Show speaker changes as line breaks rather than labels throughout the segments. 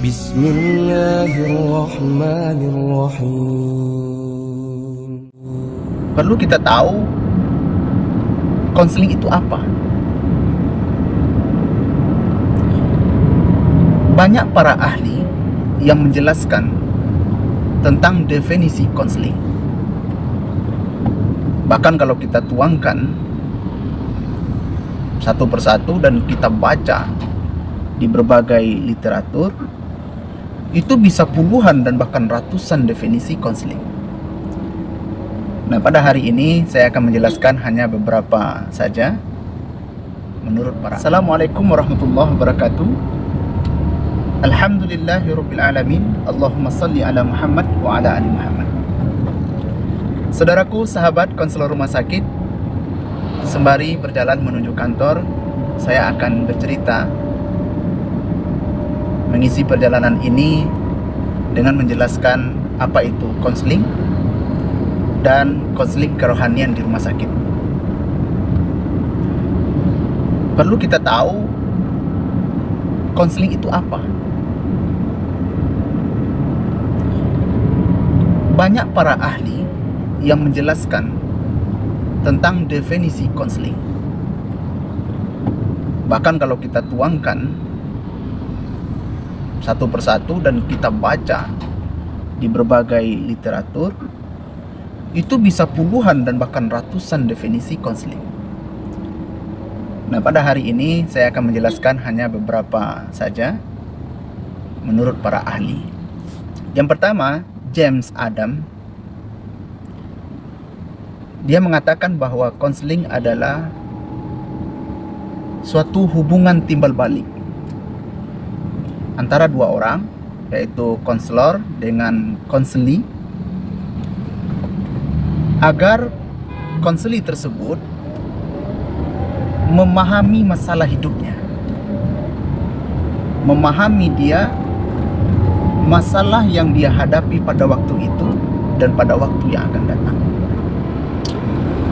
Bismillahirrahmanirrahim.
Perlu kita tahu konseling itu apa. Banyak para ahli yang menjelaskan tentang definisi konseling. Bahkan kalau kita tuangkan satu persatu dan kita baca di berbagai literatur, itu bisa puluhan dan bahkan ratusan definisi konseling. Nah, pada hari ini saya akan menjelaskan hanya beberapa saja menurut para. Assalamualaikum warahmatullahi wabarakatuh. Alhamdulillahirabbil alamin. Allahumma shalli ala Muhammad wa ala ali Muhammad. Saudaraku, sahabat konselor rumah sakit, sembari berjalan menuju kantor, saya akan bercerita mengisi perjalanan ini dengan menjelaskan apa itu konseling dan konseling kerohanian di rumah sakit. Perlu kita tahu konseling itu apa. Banyak para ahli yang menjelaskan tentang definisi konseling. Bahkan kalau kita tuangkan satu persatu dan kita baca di berbagai literatur, itu bisa puluhan dan bahkan ratusan definisi konseling. Nah, pada hari ini saya akan menjelaskan hanya beberapa saja menurut para ahli. Yang pertama, James Adam. Dia mengatakan bahwa konseling adalah suatu hubungan timbal balik antara dua orang, yaitu konselor dengan konseli, agar konseli tersebut memahami masalah hidupnya, memahami dia masalah yang dia hadapi pada waktu itu dan pada waktu yang akan datang.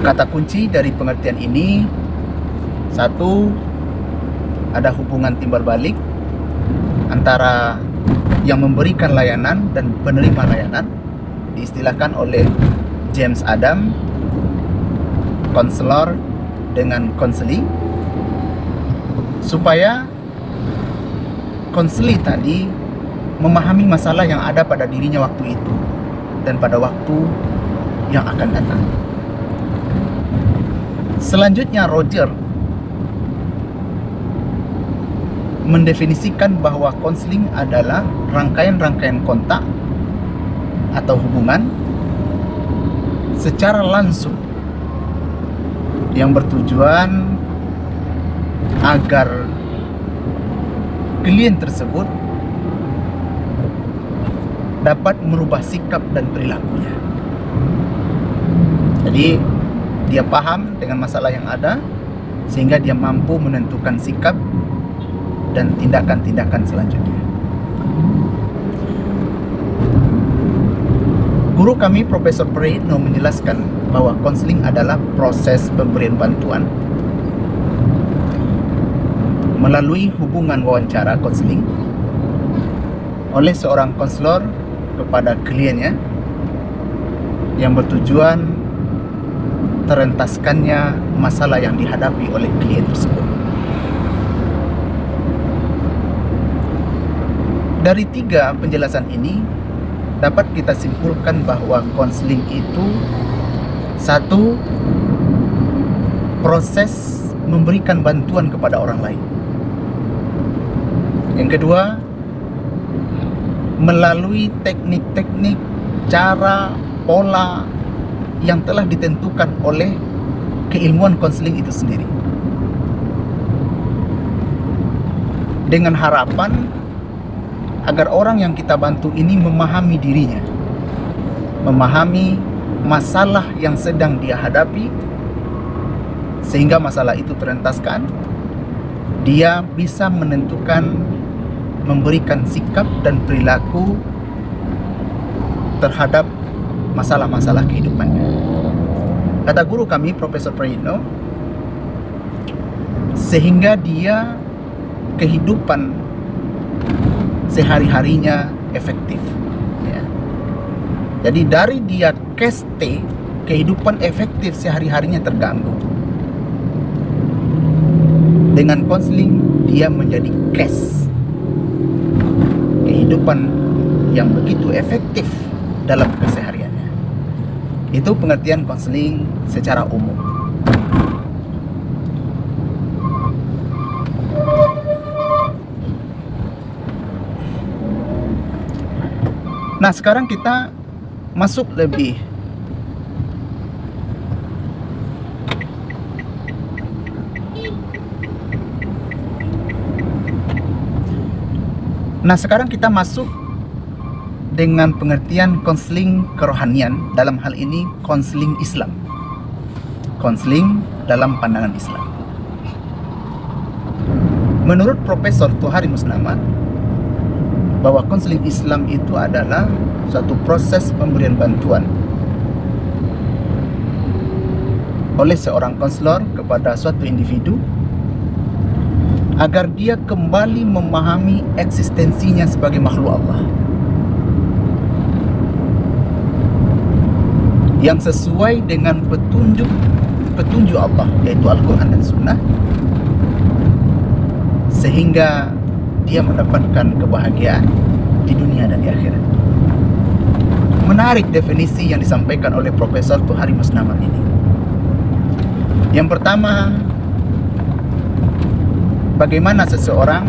Kata kunci dari pengertian ini, satu, ada hubungan timbal balik antara yang memberikan layanan dan penerima layanan, diistilahkan oleh James Adam konselor dengan konseli, supaya konseli tadi memahami masalah yang ada pada dirinya waktu itu dan pada waktu yang akan datang. Selanjutnya, Roger mendefinisikan bahwa konseling adalah rangkaian-rangkaian kontak atau hubungan secara langsung yang bertujuan agar klien tersebut dapat merubah sikap dan perilakunya. Jadi dia paham dengan masalah yang ada sehingga dia mampu menentukan sikap dan tindakan-tindakan selanjutnya. Guru kami Profesor Prayitno menjelaskan bahwa konseling adalah proses pemberian bantuan melalui hubungan wawancara konseling oleh seorang konselor kepada kliennya yang bertujuan terentaskannya masalah yang dihadapi oleh klien tersebut. Dari tiga penjelasan ini dapat kita simpulkan bahwa konseling itu, satu, proses memberikan bantuan kepada orang lain. Yang kedua, melalui teknik-teknik, cara, pola yang telah ditentukan oleh keilmuan konseling itu sendiri, dengan harapan agar orang yang kita bantu ini memahami dirinya, memahami masalah yang sedang dia hadapi, sehingga masalah itu terentaskan, dia bisa menentukan, memberikan sikap dan perilaku terhadap masalah-masalah kehidupannya. Kata guru kami Profesor Prayitno, sehingga dia kehidupan sehari-harinya efektif, ya. Jadi dari dia cash stay, kehidupan efektif sehari-harinya terganggu. Dengan konseling dia menjadi cash, kehidupan yang begitu efektif dalam kesehariannya. Itu pengertian konseling secara umum. Nah, sekarang kita masuk lebih dengan pengertian konseling kerohanian, dalam hal ini konseling Islam. Konseling dalam pandangan Islam. Menurut Profesor Tohari Musnamat, bahwa konseling Islam itu adalah suatu proses pemberian bantuan oleh seorang konselor kepada suatu individu agar dia kembali memahami eksistensinya sebagai makhluk Allah yang sesuai dengan petunjuk Allah, yaitu Al-Quran dan Sunnah, sehingga dia mendapatkan kebahagiaan di dunia dan di akhirat. Menarik definisi yang disampaikan oleh Profesor Tohari Musnamat ini. Yang pertama, bagaimana seseorang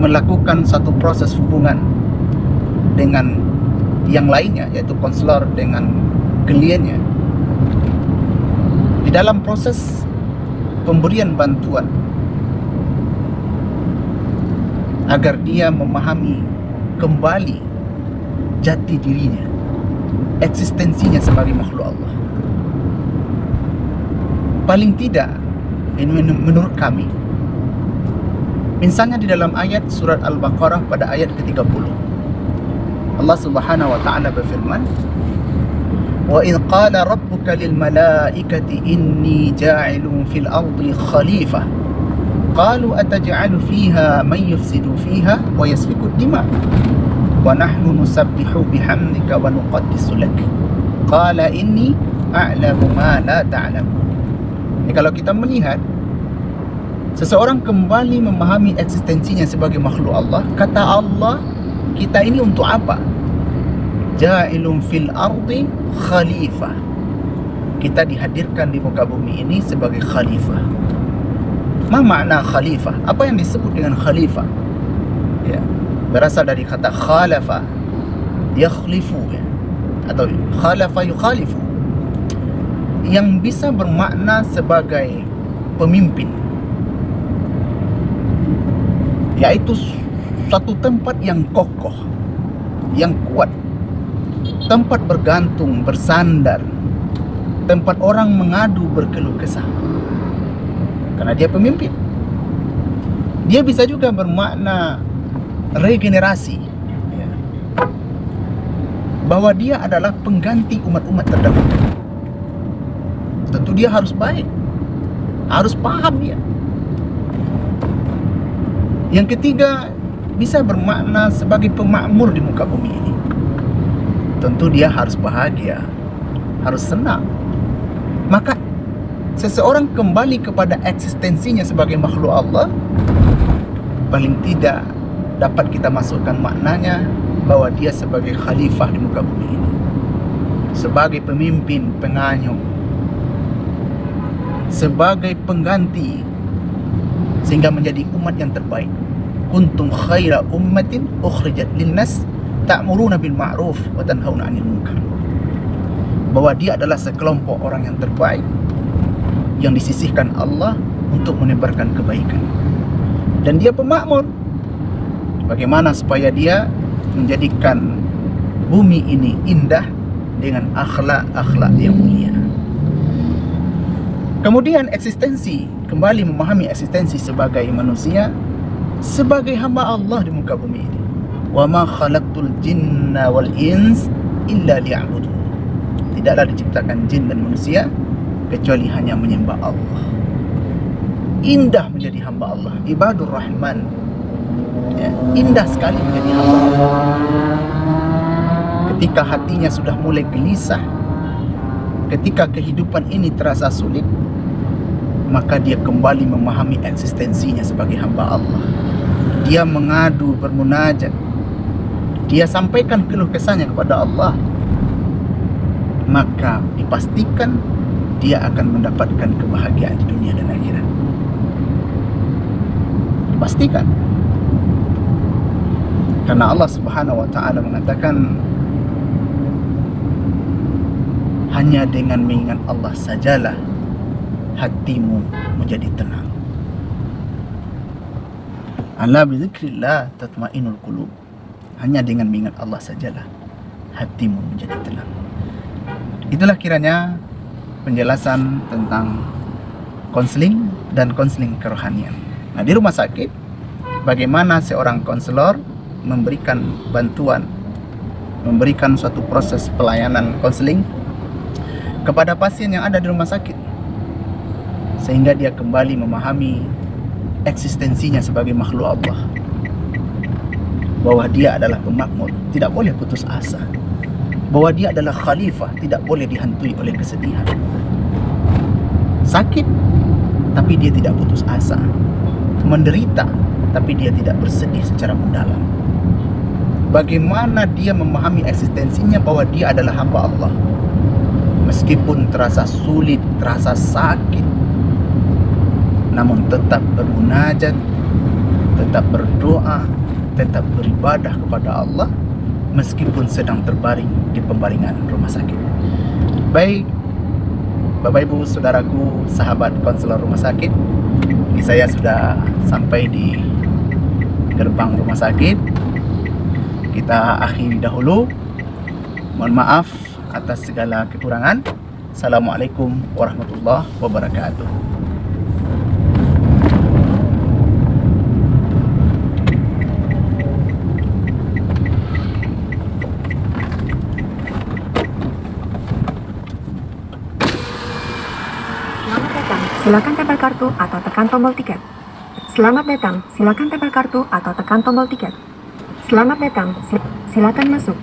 melakukan satu proses hubungan dengan yang lainnya, yaitu konselor dengan kliennya, di dalam proses pemberian bantuan agar dia memahami kembali jati dirinya, eksistensinya sebagai makhluk Allah. Paling tidak, ini menurut kami, misalnya di dalam ayat surat Al-Baqarah pada ayat ke-30, Allah Subhanahu wa ta'ala berfirman, "Wa idh qala rabbuka lil malaikati inni ja'ilun fil ardi khalifah qalu ataj'alu fiha man yufsidu fiha wa yasfiku ad-dima wa nahnu nusabbihu bihamdika wa nuqaddisu lak qala inni a'lamu ma la ta'lamun." Kalau kita melihat seseorang kembali memahami eksistensinya sebagai makhluk Allah, kata Allah, kita ini untuk apa? Ja'ilun fil ardi khalifah. Kita dihadirkan di muka bumi ini sebagai khalifah. Ma makna khalifah? Apa yang disebut dengan khalifah? Ya, berasal dari kata khalafa, yakhlifu, ya, atau khalafa yukhalifu, yang bisa bermakna sebagai pemimpin, yaitu suatu tempat yang kokoh, yang kuat, tempat bergantung, bersandar, tempat orang mengadu berkeluh kesah, karena dia pemimpin. Dia bisa juga bermakna regenerasi, ya, bahwa dia adalah pengganti umat-umat terdahulu. Tentu dia harus baik, harus paham dia. Yang ketiga, bisa bermakna sebagai pemakmur di muka bumi ini. Tentu dia harus bahagia, harus senang. Maka seseorang kembali kepada eksistensinya sebagai makhluk Allah, paling tidak dapat kita masukkan maknanya bahwa dia sebagai khalifah di muka bumi ini, sebagai pemimpin, penganyum, sebagai pengganti, sehingga menjadi umat yang terbaik. Kuntum khaira ummatin ukhrijat linnas ta'muruna bil ma'ruf wa tanhauna 'anil munkar. Bahwa dia adalah sekelompok orang yang terbaik yang disisihkan Allah untuk menebarkan kebaikan. Dan dia pemakmur. Bagaimana supaya dia menjadikan bumi ini indah dengan akhlak-akhlak yang mulia. Kemudian eksistensi, kembali memahami eksistensi sebagai manusia, sebagai hamba Allah di muka bumi ini. Wa ma khalaqtul jinna wal ins illa liya'budun. Tidaklah diciptakan jin dan manusia kecuali hanya menyembah Allah. Indah menjadi hamba Allah. Ibadur Rahman Ya, indah sekali menjadi hamba Allah. Ketika hatinya sudah mulai gelisah, ketika kehidupan ini terasa sulit, maka dia kembali memahami eksistensinya sebagai hamba Allah. Dia mengadu, bermunajat, dia sampaikan keluh kesahnya kepada Allah, maka dipastikan dia akan mendapatkan kebahagiaan di dunia dan akhirat. Dipastikan. Karena Allah Subhanahu wa taala mengatakan, hanya dengan mengingat Allah sajalah hatimu menjadi tenang. Ala bizikrillah tatma'innul qulub. Hanya dengan mengingat Allah sajalah hatimu menjadi tenang. Itulah kiranya penjelasan tentang konseling dan konseling kerohanian. Nah, di rumah sakit, bagaimana seorang konselor memberikan bantuan, memberikan suatu proses pelayanan konseling kepada pasien yang ada di rumah sakit, sehingga dia kembali memahami eksistensinya sebagai makhluk Allah, bahwa dia adalah pemakmur, tidak boleh putus asa, bahwa dia adalah khalifah, tidak boleh dihantui oleh kesedihan. Sakit, tapi dia tidak putus asa. Menderita, tapi dia tidak bersedih secara mendalam. Bagaimana dia memahami eksistensinya bahwa dia adalah hamba Allah, meskipun terasa sulit, terasa sakit, namun tetap bermunajat, tetap berdoa, tetap beribadah kepada Allah, meskipun sedang terbaring di pembaringan rumah sakit. Baik, Bapak Ibu, saudaraku, sahabat konselor rumah sakit, saya sudah sampai di gerbang rumah sakit. Kita akhiri dahulu. Mohon maaf atas segala kekurangan. Assalamualaikum warahmatullahi wabarakatuh.
Silakan tempel kartu atau tekan tombol tiket. Selamat datang, silakan tempel kartu atau tekan tombol tiket. Selamat datang, silakan masuk.